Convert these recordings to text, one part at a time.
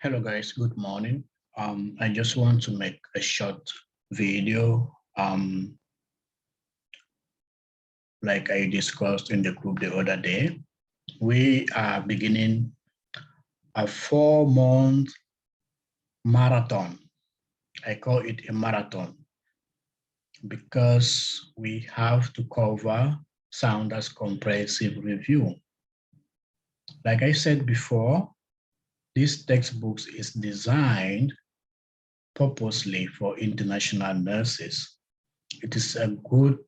Hello guys, good morning. I just want to make a short video like I discussed in the group the other day. We are beginning a 4-month marathon. I call it a marathon because we have to cover Saunders Comprehensive Review. Like I said before, this textbook is designed purposely for international nurses. It is a good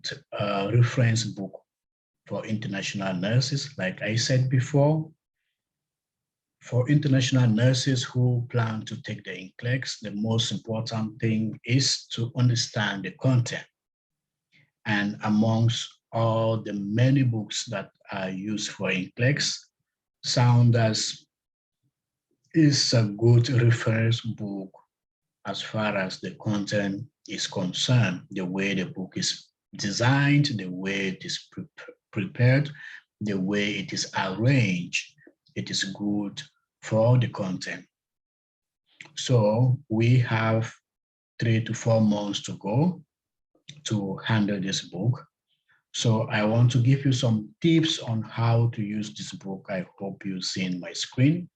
reference book for international nurses. Like I said before, for international nurses who plan to take the Nclex, the most important thing is to understand the content. And amongst all the many books that are used for Nclex, Saunders is a good reference book as far as the content is concerned, the way the book is designed, the way it is prepared, the way it is arranged. It is good for the content. So we have 3 to 4 months to go to handle this book. So I want to give you some tips on how to use this book. I hope you've seen my screen.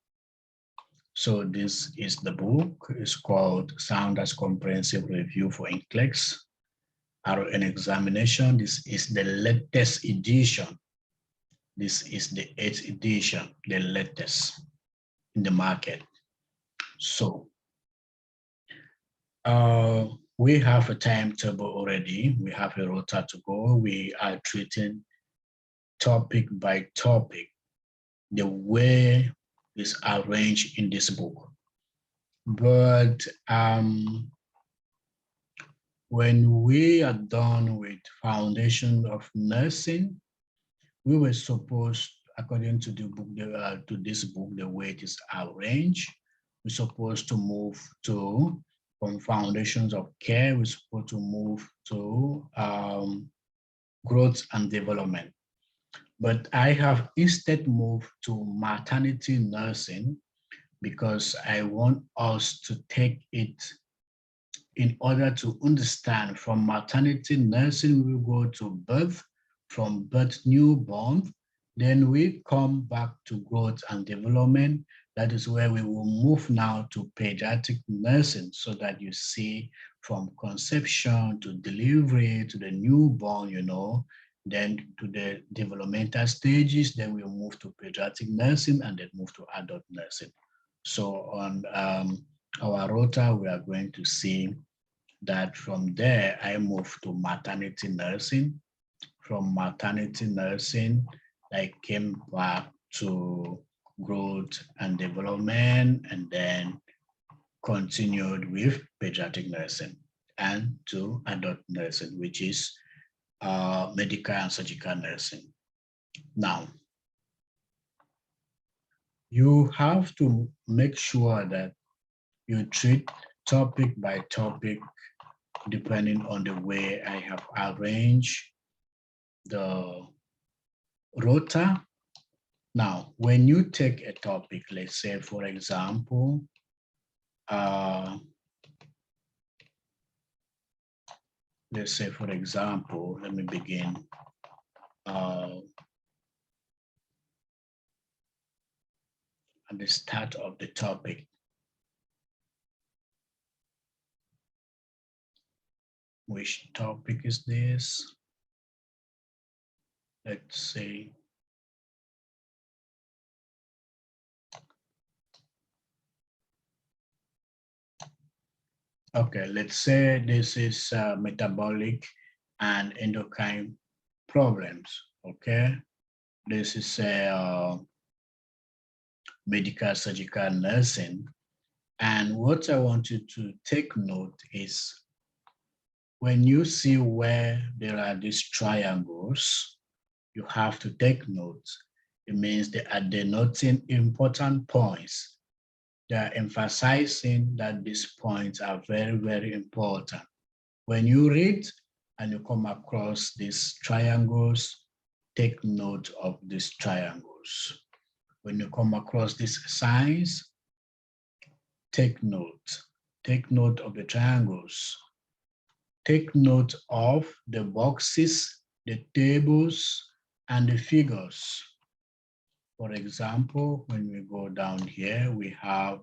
So this is the book. It's called Saunders Comprehensive Review for Nclex-RN Examination. This is the latest edition. This is the 8th edition, the latest in the market. So we have a timetable already. We have a rota to go. We are treating topic by topic the way is arranged in this book. But when we are done with Foundation of Nursing, we were supposed, according to the book, to this book, the way it is arranged, we're supposed to move to, from Foundations of Care, we're supposed to move to Growth and Development. But I have instead moved to maternity nursing because I want us to take it in order to understand. From maternity nursing, we will go to birth, from birth newborn, then we come back to growth and development. That is where we will move now to pediatric nursing, so that you see from conception to delivery to the newborn, you know, then to the developmental stages, then we'll move to pediatric nursing and then move to adult nursing. So on our rota, we are going to see that from there, I move to maternity nursing. From maternity nursing, I came back to growth and development, and then continued with pediatric nursing and to adult nursing, which is medical and surgical nursing. Now, you have to make sure that you treat topic by topic depending on the way I have arranged the rota. Now, when you take a topic, let's say, for example, let me begin. At the start of the topic. Which topic is this? Let's see. Okay, let's say this is metabolic and endocrine problems, okay? This is medical surgical nursing. And what I want you to take note is when you see where there are these triangles, you have to take note. It means they are denoting important points. They are emphasizing that these points are very, very important. When you read and you come across these triangles, take note of these triangles. When you come across these signs, take note. Take note of the triangles. Take note of the boxes, the tables, and the figures. For example, when we go down here, we have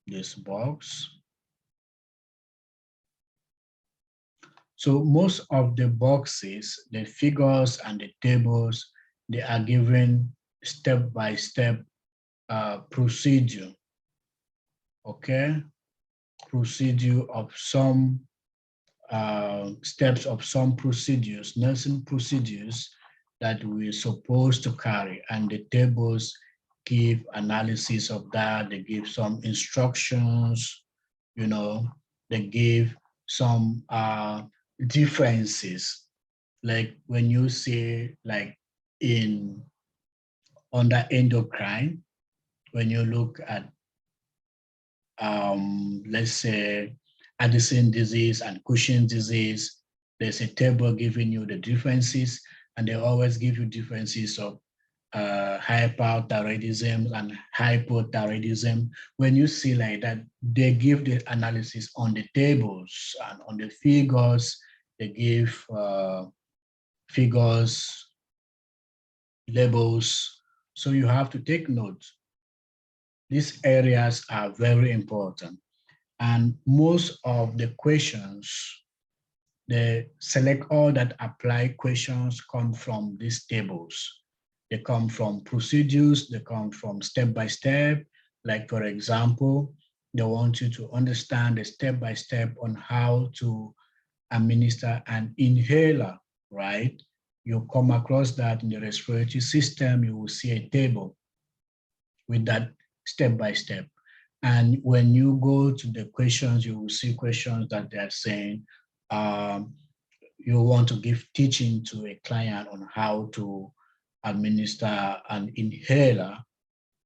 this box. So most of the boxes, the figures and the tables, they are given step-by-step procedure, okay? Procedure of some steps of some procedures, nursing procedures that we're supposed to carry, and the tables give analysis of that. They give some instructions, you know, they give some differences. Like when you say like under endocrine, when you look at let's say Addison disease and Cushing's disease, there's a table giving you the differences, and they always give you differences of hyperthyroidism and hypothyroidism. When you see like that, they give the analysis on the tables and on the figures. They give figures, labels. So you have to take note. These areas are very important. And most of the questions, the select all that apply questions come from these tables. They come from procedures, they come from step-by-step. Like for example, they want you to understand the step-by-step on how to administer an inhaler, right? You come across that in the respiratory system, you will see a table with that step-by-step. And when you go to the questions, you will see questions that they're saying, you want to give teaching to a client on how to administer an inhaler.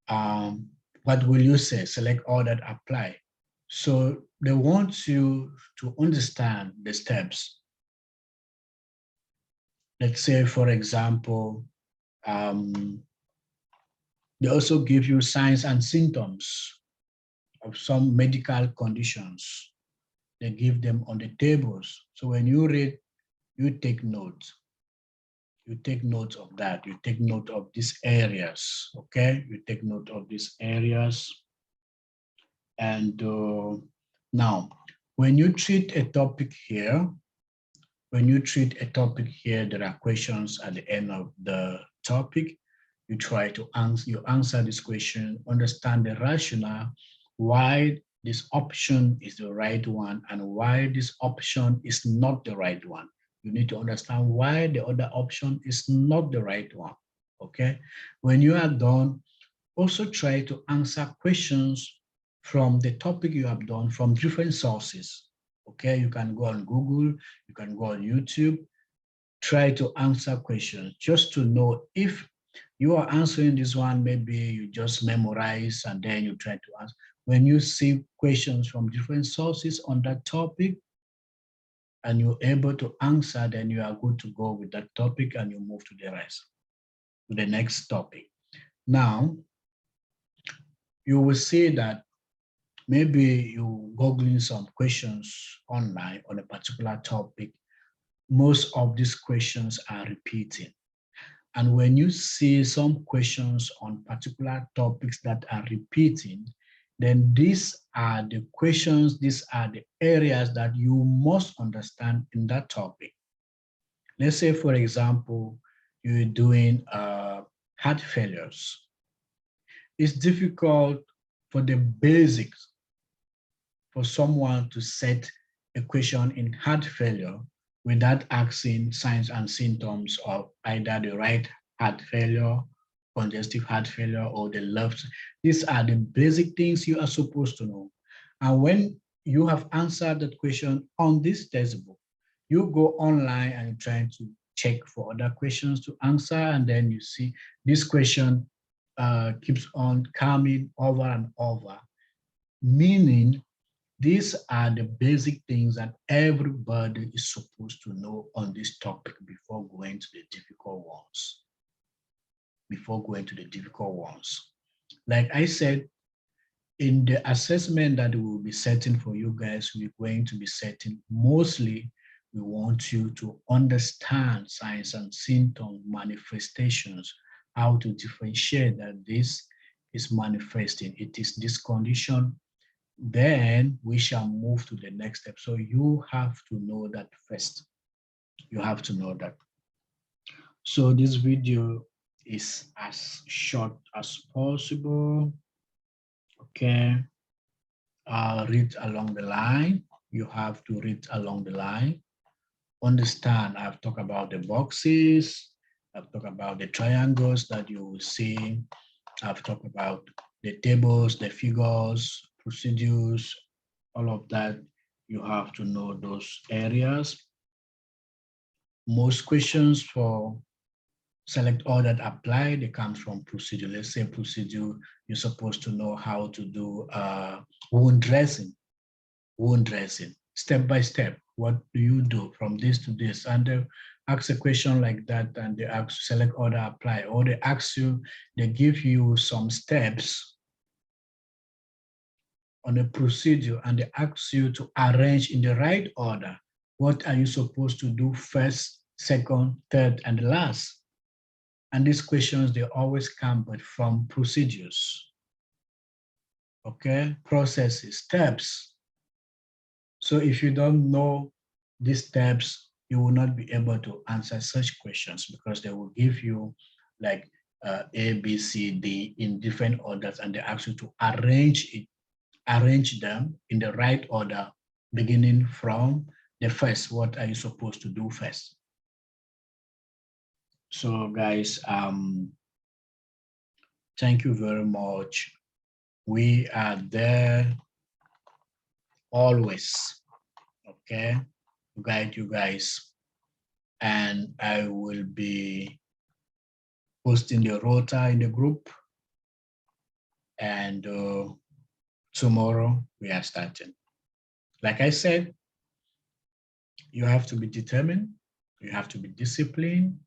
What will you say? Select all that apply. So they want you to understand the steps. Let's say, for example, they also give you signs and symptoms of some medical conditions. They give them on the tables. So when you read, you take note. You take note of that. You take note of these areas, okay? You take note of these areas. And now, when you treat a topic here, there are questions at the end of the topic. You try to answer this question, understand the rationale, why this option is the right one and why this option is not the right one. You need to understand why the other option is not the right one, okay? When you are done, also try to answer questions from the topic you have done from different sources, okay? You can go on Google, you can go on YouTube, try to answer questions just to know if you are answering this one, maybe you just memorize and then you try to answer. When you see questions from different sources on that topic and you're able to answer, then you are good to go with that topic and you move to the rest, to the next topic. Now, you will see that maybe you Googling some questions online on a particular topic. Most of these questions are repeating. And when you see some questions on particular topics that are repeating, then these are the questions, these are the areas that you must understand in that topic. Let's say, for example, you're doing heart failures. It's difficult for the basics for someone to set a question in heart failure without asking signs and symptoms of either the right heart failure, congestive heart failure, or the left. These are the basic things you are supposed to know. And when you have answered that question on this textbook, you go online and you're trying to check for other questions to answer, and then you see this question keeps on coming over and over, meaning these are the basic things that everybody is supposed to know on this topic before going to the difficult ones. Like I said, In the assessment that we will be setting for you guys, we're going to be setting mostly, we want you to understand signs and symptom manifestations, how to differentiate that this is manifesting, it is this condition. Then we shall move to the next step. So you have to know that first. You have to know that. So this video is as short as possible. Okay. Read along the line. You have to read along the line. Understand, I've talked about the boxes. I've talked about the triangles that you will see. I've talked about the tables, the figures, procedures, all of that. You have to know those areas. Most questions for select all that apply, they come from procedure. Let's say procedure, you're supposed to know how to do wound dressing, step by step. What do you do from this to this? And they ask a question like that, and they ask select order apply, or they ask you, they give you some steps on a procedure, and they ask you to arrange in the right order. What are you supposed to do first, second, third, and last? And these questions, they always come but from procedures, okay? Processes, steps. So if you don't know these steps, you will not be able to answer such questions because they will give you like A, B, C, D in different orders, and they ask you to arrange them in the right order, beginning from the first. What are you supposed to do first? So guys, thank you very much. We are there always, okay, to guide you guys. And I will be posting the rota in the group. And tomorrow we are starting. Like I said, you have to be determined, you have to be disciplined,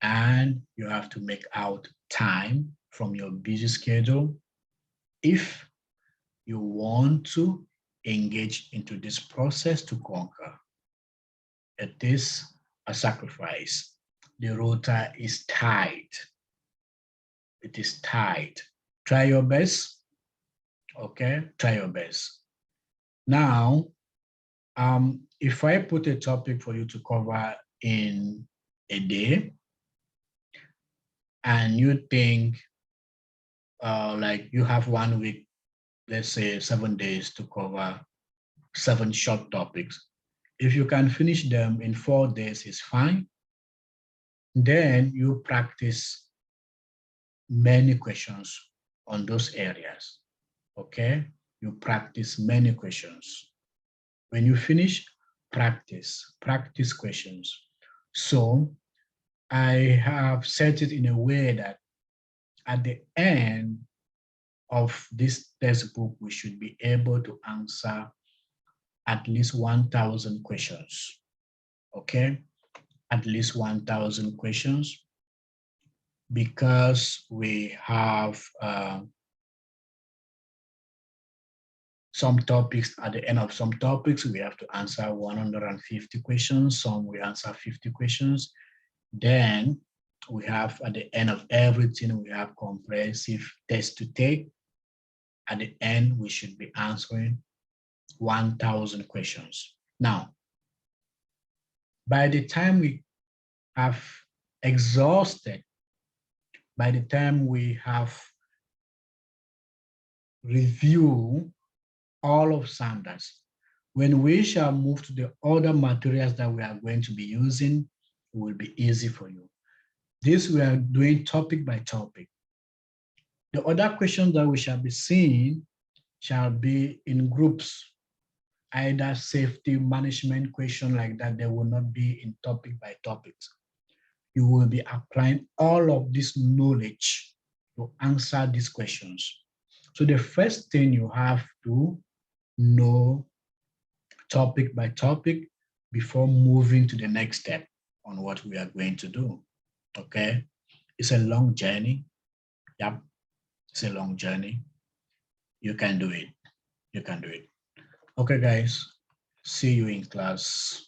and you have to make out time from your busy schedule if you want to engage into this process to conquer. It is a sacrifice. The rota is tight. It is tight. Try your best. Okay, try your best. Now, if I put a topic for you to cover in a day, and you think like you have 1 week, let's say 7 days to cover 7 short topics. If you can finish them in 4 days, it's fine. Then you practice many questions on those areas, okay? You practice many questions. When you finish, practice questions. So I have set it in a way that at the end of this textbook, we should be able to answer at least 1,000 questions, okay? At least 1,000 questions, because we have some topics. At the end of some topics, we have to answer 150 questions. Some we answer 50 questions. Then we have, at the end of everything, we have comprehensive test to take. At the end, we should be answering 1,000 questions. Now, by the time we have exhausted, by the time we have reviewed all of Saunders, when we shall move to the other materials that we are going to be using, it will be easy for you. This we are doing topic by topic. The other questions that we shall be seeing shall be in groups, either safety management question like that. They will not be in topic by topics. You will be applying all of this knowledge to answer these questions. So the first thing you have to know topic by topic before moving to the next step on what we are going to do, okay? It's a long journey. Yep, it's a long journey. you can do it. You can do it. Okay, guys, see you in class.